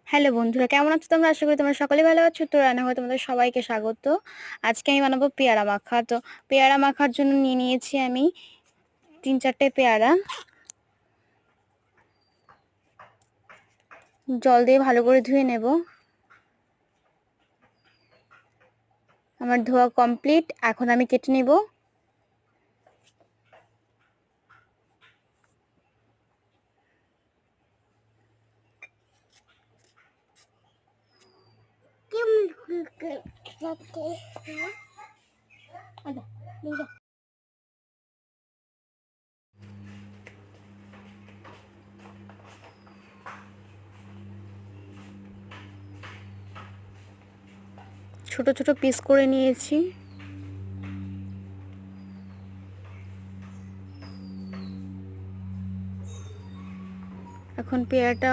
Hello বন্ধুরা, কেমন আছো তোমরা? আশা করি তোমরা সকলে ভালো আছো। তো রান্নাঘরে তোমাদের সবাইকে স্বাগত। আজকে আমি বানাবো পেয়ারা মাখা। তো পেয়ারা মাখার জন্য নিয়ে নিয়েছি আমি 3-4টে পেয়ারা। জল দিয়ে ভালো করে ধুয়ে নেব। আমার ধোয়া কমপ্লিট, এখন আমি কেটে নেব। ছোট ছোট পিস করে নিয়েছি। এখন পেয়ারাটা